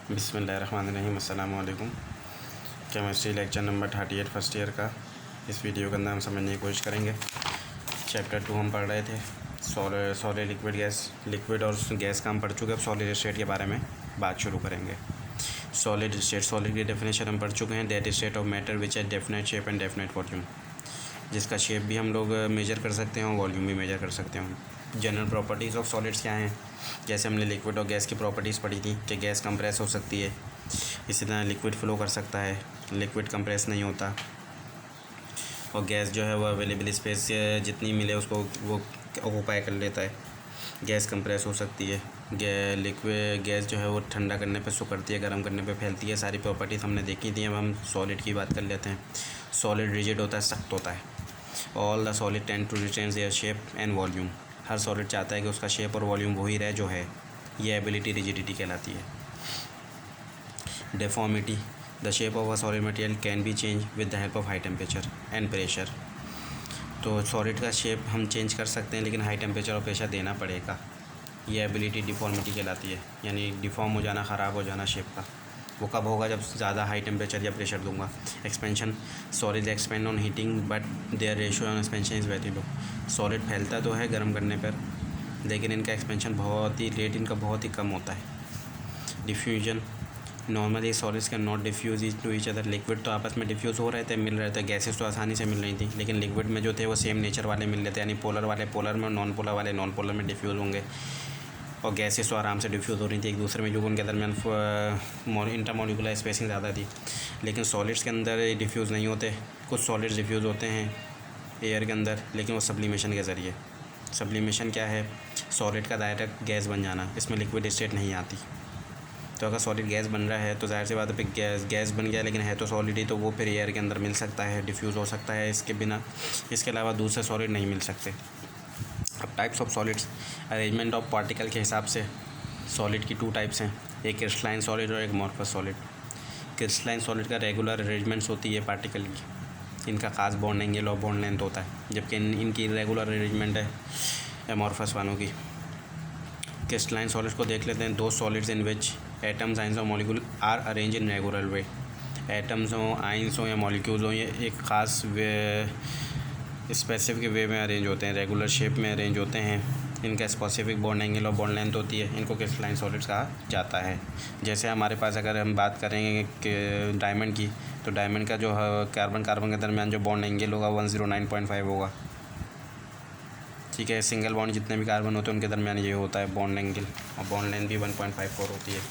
बिस्मिल्लाहिर्रहमानिर्रहीम। अस्सलाम वालेकुम। Chemistry lecture number 38 first year का इस वीडियो के अंदर हम समझने की कोशिश करेंगे। चैप्टर 2 हम पढ़ रहे थे सॉलिड लिक्विड गैस, लिक्विड और गैस का हम पढ़ चुके हैं। अब सॉलिड स्टेट के बारे में बात शुरू करेंगे। सॉलिड स्टेट, सॉलिड की डेफिनेशन हम पढ़ चुके हैं। That state of matter which has definite shape and definite volume, जिसका शेप भी हम लोग मेजर कर सकते हैं और वॉल्यूम भी मेजर कर सकते हैं। जनरल प्रॉपर्टीज़ ऑफ सॉलिड्स क्या हैं? जैसे हमने लिक्विड और गैस की प्रॉपर्टीज़ पढ़ी थी कि गैस कंप्रेस हो सकती है, इसी तरह लिक्विड फ्लो कर सकता है, लिक्विड कंप्रेस नहीं होता, और गैस जो है वो अवेलेबल स्पेस जितनी मिले उसको वो ऑक्यूपाई कर लेता है। गैस कंप्रेस हो सकती है, लिक्विड गैस जो है वो ठंडा करने पे सुकड़ती है, गर्म करने पे फैलती है। सारी प्रॉपर्टीज़ हमने देखी थी। अब हम सॉलिड की बात कर लेते हैं। सॉलिड रिजिड होता है, सख्त होता है। All the solid tend to retain their shape and volume. हर सॉलिड चाहता है कि उसका शेप और वॉल्यूम वही रहे जो है। ये एबिलिटी रिजिडिटी कहलाती है। Deformity, the shape of a solid material can be change with the help of high temperature and pressure. तो सॉलिड का शेप हम चेंज कर सकते हैं, लेकिन हाई टेम्परेचर और प्रेशर देना पड़ेगा। ये एबिलिटी डिफॉर्मिटी कहलाती है, यानी डिफॉर्म हो जाना, ख़राब हो जाना शेप का। वो कब होगा? जब ज़्यादा हाई टेम्परेचर या प्रेशर दूंगा। Expansion, solid expand on heating but their ratio on expansion is very low. Solid फैलता तो है गर्म करने पर, लेकिन इनका एक्सपेंशन बहुत ही रेट इनका बहुत ही कम होता है। Diffusion, normally solids can not diffuse each to each other. Liquid तो आपस में डिफ्यूज़ हो रहे थे, मिल रहे थे, गैसेस तो आसानी से मिल रही थी, लेकिन लिक्विड में जो थे वो सेम नेचर वाले मिल रहे थे, यानी पोलर वाले पोलर में और नॉन पोलर वाले नॉन पोलर में डिफ्यूज़ होंगे, और गैसेस तो आराम से डिफ्यूज़ हो रही थी एक दूसरे में, जो उनके दरमियान इंटरमोलिकुलर स्पेसिंग ज़्यादा थी। लेकिन सॉलिड्स के अंदर डिफ्यूज़ नहीं होते। कुछ सॉलिड्स डिफ्यूज़ होते हैं एयर के अंदर, लेकिन वो सब्लिमेशन के ज़रिए। सब्लिमेशन क्या है? सॉलिड का डायरेक्ट गैस बन जाना, इसमें लिक्विड स्टेट नहीं आती। तो अगर सॉलिड गैस बन रहा है तो जाहिर सी बात है गैस बन गया, लेकिन है तो सॉलिड ही, तो वो फिर एयर के अंदर मिल सकता है, डिफ्यूज़ हो सकता है। इसके बिना, इसके अलावा दूसरे सॉलिड नहीं मिल सकते। अब types of solids, arrangement of particle के हिसाब से सॉलिड की 2 टाइप्स हैं, एक क्रिस्टलाइन सॉलिड और एक अमॉर्फस सॉलिड। क्रिस्टलाइन सॉलिड का रेगुलर अरेंजमेंट्स होती है पार्टिकल की, इनका खास बॉन्ड एंगल और बॉन्ड लेंथ होता है, जबकि इनकी रेगुलर अरेंजमेंट है अमॉर्फस वालों की। क्रिस्टलाइन सॉलिड्स को देख लेते हैं। दो solids in which atoms, ions और molecule are arrange in regular way. Atoms हों, आइंस हों या मॉलिक्यूल्स हों, ये एक ख़ास स्पेसिफिक वे में अरेंज होते हैं, रेगुलर शेप में अरेंज होते हैं। इनका स्पेसिफिक बॉन्ड एंगल और बॉन्ड लेंथ होती है, इनको क्रिस्टलाइन सॉलिड्स कहा जाता है। जैसे हमारे पास अगर हम बात करेंगे कि डायमंड की, तो डायमंड का जो कार्बन कार्बन के दरमियान जो बॉन्ड एंगल होगा 109.5 होगा। ठीक है, सिंगल बॉन्ड जितने भी कार्बन होते हैं उनके दरमियान ये होता है बॉन्ड एंगल, और बॉन्ड लेंथ भी 1.54 होती है।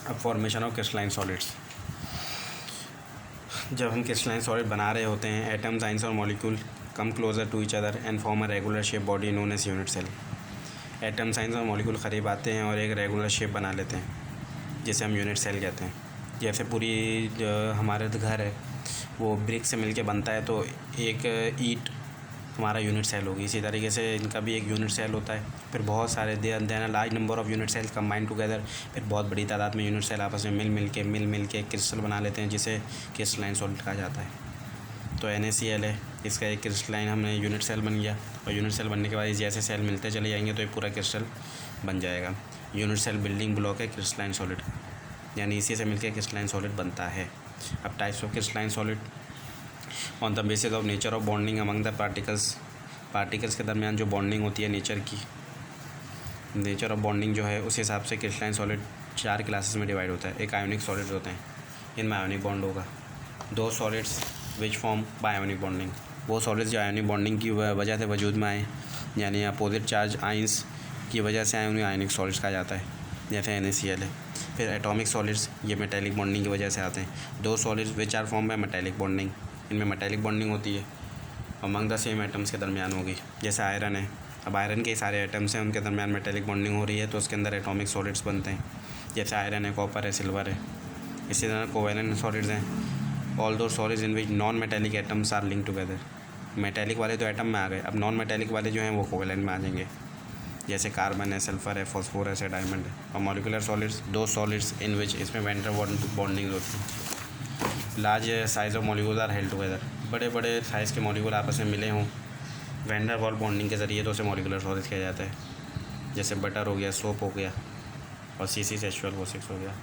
अब फॉर्मेशन ऑफ क्रिस्टलाइन सॉलिड्स, जब हम क्रिस्टलाइन सॉलिड बना रहे होते हैं, एटम्स, आइंस और molecule come closer to each other and form a regular shape body known as unit cell. Atoms, ions और मॉलिक्यूल करीब आते हैं और एक रेगुलर शेप बना लेते हैं, जिसे हम यूनिट सेल कहते हैं। जैसे पूरी जो हमारे घर है वो ब्रिक से मिलके बनता है, तो एक ईंट हमारा यूनिट सेल होगी। इसी तरीके से इनका भी एक यूनिट सेल होता है। फिर बहुत सारे then large number of unit cell combine together, फिर बहुत बड़ी तादाद में यूनिट सेल आपस में मिल के क्रिस्टल बना लेते हैं, जिसे क्रिस्टलाइन सॉलिड कहा जाता है। तो NaCl है, इसका एक क्रिस्टलाइन हमने यूनिट सेल बन गया, और यूनिट सेल बनने के बाद जैसे सेल मिलते चले जाएंगे तो ये पूरा क्रिस्टल बन जाएगा। यूनिट सेल बिल्डिंग ब्लॉक है क्रिस्टलाइन सॉलिड, यानी इसी से मिलकर क्रिस्टलाइन सॉलिड बनता है। अब types of crystalline solid, on the basis of nature of bonding among the particles के दरमियान जो बॉन्डिंग होती है नेचर की, नेचर ऑफ बॉन्डिंग जो है उस हिसाब से क्रिस्टलाइन सॉलिड 4 क्लासेस में डिवाइड होता है। एक आयोनिक सॉलिड्स होते हैं, इनमें आयोनिक बॉन्ड होगा। 2 solids which form by ionic bonding, वो सॉलिड्स जो आयोनिक बॉन्डिंग की वजह से वजूद में आए, यानी अपोजिट चार्ज आइंस की वजह से आए, उन्हें आयोनिक सॉलिड्स कहा जाता है, जैसे NaCl है। फिर एटॉमिक सॉलिड्स, ये मेटेलिक बॉन्डिंग की वजह से आते हैं। 2 solids which are form by metallic bonding, इनमें मेटेलिक बॉन्डिंग होती है, अमंग द सेम एटम्स के दरमियान होगी। जैसे आयरन है, अब आयरन के सारे एटम्स हैं, उनके दरमियान मेटेलिक बॉन्डिंग हो रही है, तो उसके अंदर एटॉमिक सॉलिड्स बनते हैं। जैसे आयरन है, कॉपर है, सिल्वर है। इसी तरह कोवेलेंट सॉलिड्स हैं, all those solids in which non metallic atoms are link together. Metallic वाले तो एटम में आ गए, अब नॉन मेटेलिक वाले जो हैं वो कोवेलेंट में आ जाएंगे, जैसे कार्बन है, सल्फर है, फॉस्फोरस है, डायमंड है। और molecular solids, 2 solids in which इसमें वेंटर बॉन्डिंग होती है। Large size of molecule are held together, बड़े बड़े साइज़ के मॉलिक्यूल आपस में मिले हों वैन डर वाल्स बॉन्डिंग के ज़रिए, तो उसे मॉलिकुलर सॉलिड्स किया जाता है। जैसे बटर हो गया, सोप हो गया, और C6H12O6 हो गया।